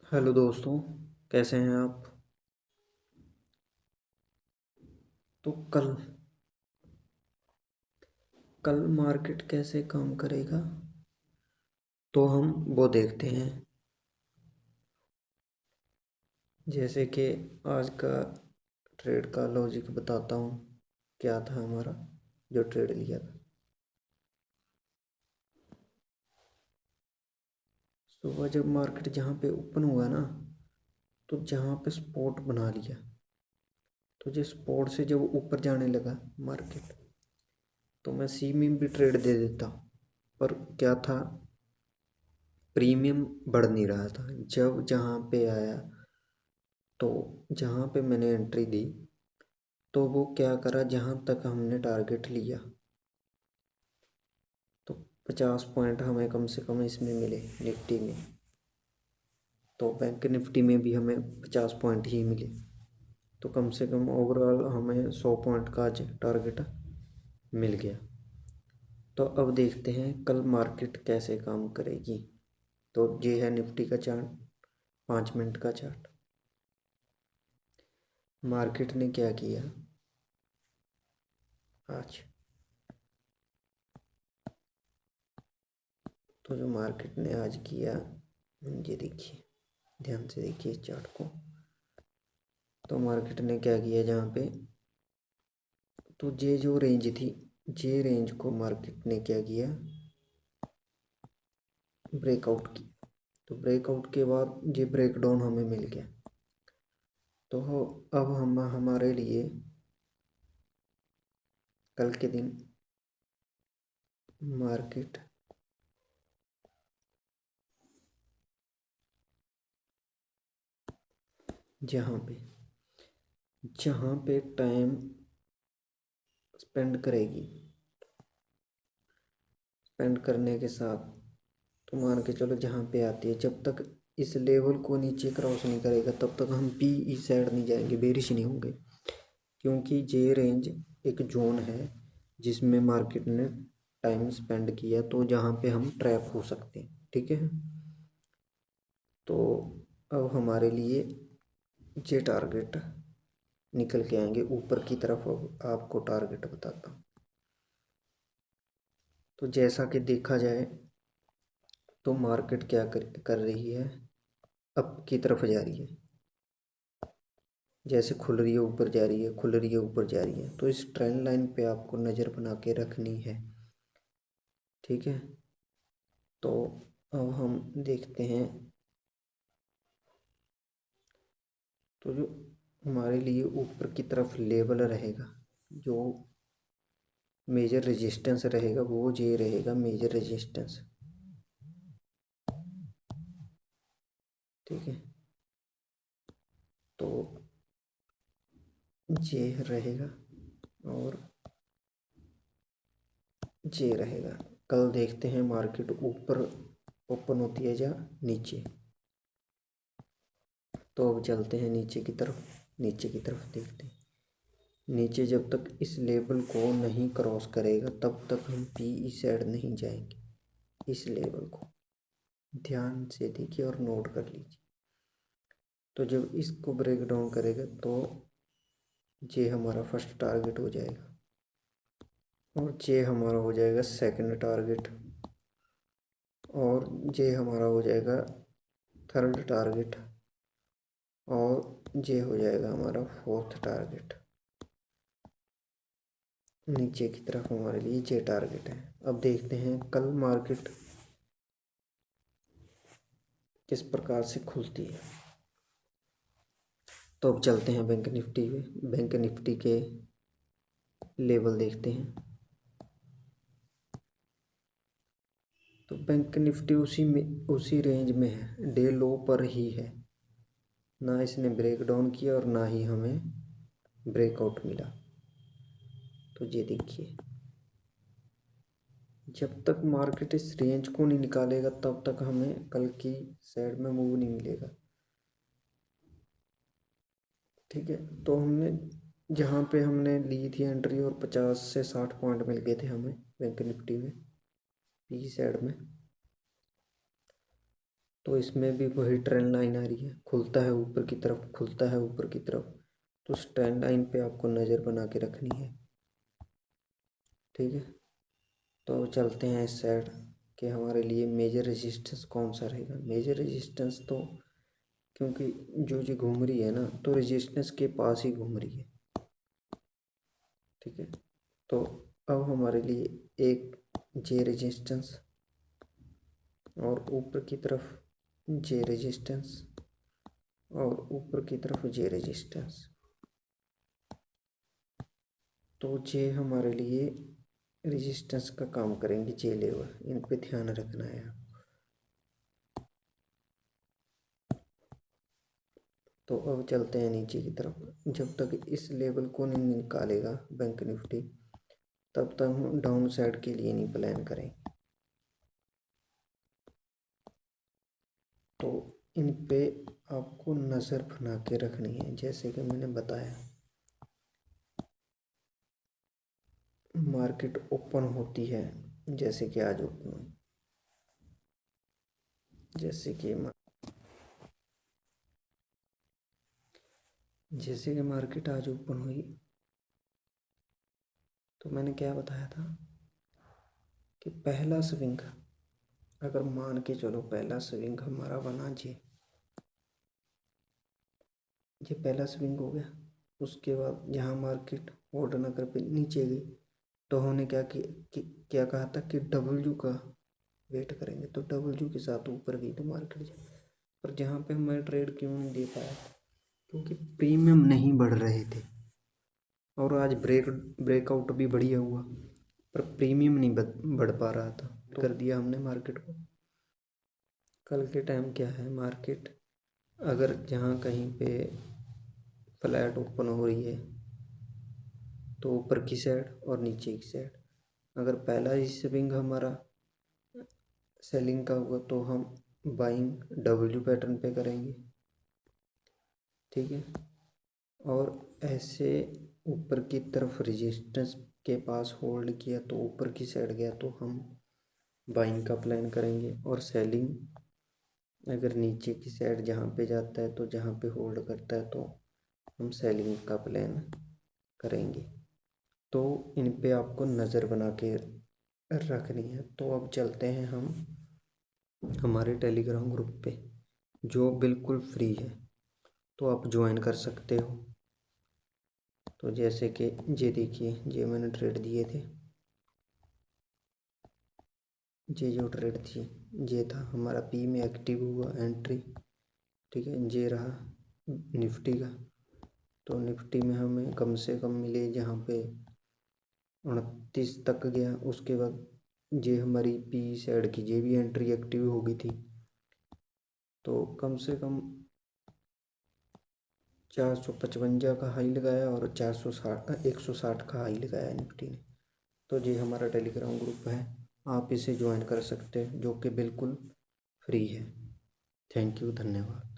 Hello दोस्तों, कैसे हैं आप। तो कल कल मार्केट कैसे काम करेगा, तो हम वो देखते हैं। जैसे कि आज का ट्रेड का लॉजिक बताता हूँ। क्या था हमारा जो ट्रेड लिया था। सुबह जब मार्केट जहाँ पे ओपन हुआ ना, तो जहाँ पे स्पॉट बना लिया, तो जो स्पॉट से जब ऊपर जाने लगा मार्केट, तो मैं सी में भी ट्रेड दे देता। पर क्या था, प्रीमियम बढ़ नहीं रहा था। जब जहाँ पे आया, तो जहाँ पे मैंने एंट्री दी, तो वो क्या करा, जहाँ तक हमने टारगेट लिया, तो 50 पॉइंट हमें कम से कम इसमें मिले निफ्टी में। तो बैंक निफ्टी में भी हमें 50 पॉइंट ही मिले। तो कम से कम ओवरऑल हमें 100 पॉइंट का आज टारगेट मिल गया। तो अब देखते हैं कल मार्केट कैसे काम करेगी। तो ये है निफ्टी का चार्ट, 5 मिनट का चार्ट। मार्केट ने क्या किया आज। तो जो मार्केट ने आज किया, ये देखिए, ध्यान से देखिए इस चार्ट को। तो मार्केट ने क्या किया, जहाँ पे तो ये जो रेंज थी, ये रेंज को मार्केट ने क्या किया, ब्रेकआउट किया। तो ब्रेकआउट के बाद ये ब्रेकडाउन हमें मिल गया। तो अब हम हमारे लिए कल के दिन मार्केट जहाँ पे जहाँ पे टाइम स्पेंड करेगी, स्पेंड करने के साथ, तो मान के चलो जहाँ पे आती है, जब तक इस लेवल को नीचे क्रॉस नहीं करेगा तब तक हम पी ई साइड नहीं जाएंगे, बेरिश नहीं होंगे। क्योंकि ये रेंज एक जोन है जिसमें मार्केट ने टाइम स्पेंड किया, तो जहाँ पे हम ट्रैप हो सकते हैं। ठीक है। तो अब हमारे लिए ये टारगेट निकल के आएंगे ऊपर की तरफ। अब आपको टारगेट बताता हूँ। तो जैसा कि देखा जाए, तो मार्केट क्या कर रही है, अप की तरफ जा रही है। जैसे खुल रही है ऊपर जा रही है, खुल रही है ऊपर जा रही है। तो इस ट्रेंड लाइन पे आपको नज़र बना के रखनी है। ठीक है। तो अब हम देखते हैं, तो जो हमारे लिए ऊपर की तरफ लेवल रहेगा, जो मेजर रेजिस्टेंस रहेगा, वो ये रहेगा मेजर रेजिस्टेंस। ठीक है। तो ये रहेगा और ये रहेगा। कल देखते हैं मार्केट ऊपर ओपन होती है या नीचे। तो अब चलते हैं नीचे की तरफ। नीचे की तरफ देखते हैं। नीचे जब तक इस लेवल को नहीं क्रॉस करेगा तब तक हम पी ई साइड नहीं जाएंगे। इस लेवल को ध्यान से देखिए और नोट कर लीजिए। तो जब इसको ब्रेक डाउन करेगा, तो ये हमारा फर्स्ट टारगेट हो जाएगा, और ये हमारा हो जाएगा सेकंड टारगेट, और ये हमारा हो जाएगा थर्ड टारगेट, और ये हो जाएगा हमारा फोर्थ टारगेट। नीचे की तरफ हमारे लिए ये टारगेट है। अब देखते हैं कल मार्केट किस प्रकार से खुलती है। तो अब चलते हैं बैंक निफ्टी में। बैंक निफ्टी के लेवल देखते हैं। तो बैंक निफ्टी उसी रेंज में है, डे लो पर ही है। ना इसने ब्रेक डाउन किया और ना ही हमें ब्रेकआउट मिला। तो ये देखिए, जब तक मार्केट इस रेंज को नहीं निकालेगा तब तक हमें कल की साइड में मूव नहीं मिलेगा। ठीक है। तो हमने जहाँ पे हमने ली थी एंट्री, और 50 से 60 पॉइंट मिल गए थे हमें बैंक निफ्टी में, पी साइड में। तो इसमें भी वही ट्रेंड लाइन आ रही है, खुलता है ऊपर की तरफ, खुलता है ऊपर की तरफ। तो उस ट्रेंड लाइन पे आपको नज़र बना के रखनी है। ठीक है, तो चलते हैं इस साइड कि हमारे लिए मेजर रेजिस्टेंस कौन सा रहेगा। मेजर रेजिस्टेंस तो क्योंकि जो घूम रही है ना, तो रेजिस्टेंस के पास ही घूम रही है। ठीक है, तो अब हमारे लिए एक जे रेजिस्टेंस और ऊपर की तरफ जे रेजिस्टेंस और ऊपर की तरफ जे रेजिस्टेंस। तो जे हमारे लिए रेजिस्टेंस का काम करेंगे, जे लेवल, इन पे ध्यान रखना है। तो अब चलते हैं नीचे की तरफ। जब तक इस लेवल को नहीं निकालेगा बैंक निफ्टी, तब तक हम डाउन साइड के लिए नहीं प्लान करें। तो इन पे आपको नज़र बना के रखनी है। जैसे कि मैंने बताया, मार्केट ओपन होती है, जैसे कि आज ओपन हुई, जैसे कि मार्केट आज ओपन हुई, तो मैंने क्या बताया था कि पहला स्विंग, अगर मान के चलो पहला स्विंग हमारा बना ये पहला स्विंग हो गया। उसके बाद जहाँ मार्केट होल्ड न कर पे नीचे गई, तो हमने क्या कहा था कि डब्ल्यू का वेट करेंगे। तो डब्ल्यू के साथ ऊपर गई तो मार्केट जा, पर जहाँ पे हमारे ट्रेड क्यों नहीं दे पाया, क्योंकि प्रीमियम नहीं बढ़ रहे थे। और आज ब्रेकआउट भी बढ़िया हुआ, पर प्रीमियम नहीं बढ़ पा रहा था, तो कर दिया हमने मार्केट को। कल के टाइम क्या है, मार्केट अगर जहाँ कहीं पे फ्लैट ओपन हो रही है, तो ऊपर की साइड और नीचे की साइड, अगर पहला ही स्विंग हमारा सेलिंग का हुआ, तो हम बाइंग डब्ल्यू पैटर्न पे करेंगे। ठीक है, और ऐसे ऊपर की तरफ रेजिस्टेंस के पास होल्ड किया तो ऊपर की साइड गया, तो हम बाइंग का प्लान करेंगे। और सेलिंग अगर नीचे की साइड जहाँ पे जाता है, तो जहाँ पे होल्ड करता है, तो हम सेलिंग का प्लान करेंगे। तो इन पे आपको नज़र बना के रखनी है। तो अब चलते हैं हम हमारे टेलीग्राम ग्रुप पे, जो बिल्कुल फ्री है, तो आप ज्वाइन कर सकते हो। तो जैसे कि ये देखिए, ये मैंने ट्रेड दिए थे, ये जो ट्रेड थी, ये था हमारा पी में एक्टिव हुआ एंट्री। ठीक है, ये रहा निफ्टी का। तो निफ्टी में हमें कम से कम मिले जहाँ पे 29 तक गया। उसके बाद ये हमारी पी साइड की ये भी एंट्री एक्टिव हो गई थी। तो कम से कम 455 का हाई लगाया और 160 का हाई लगाया निफ्टी ने। तो ये हमारा टेलीग्राम ग्रुप है, आप इसे ज्वाइन कर सकते हैं, जो कि बिल्कुल फ्री है। थैंक यू, धन्यवाद।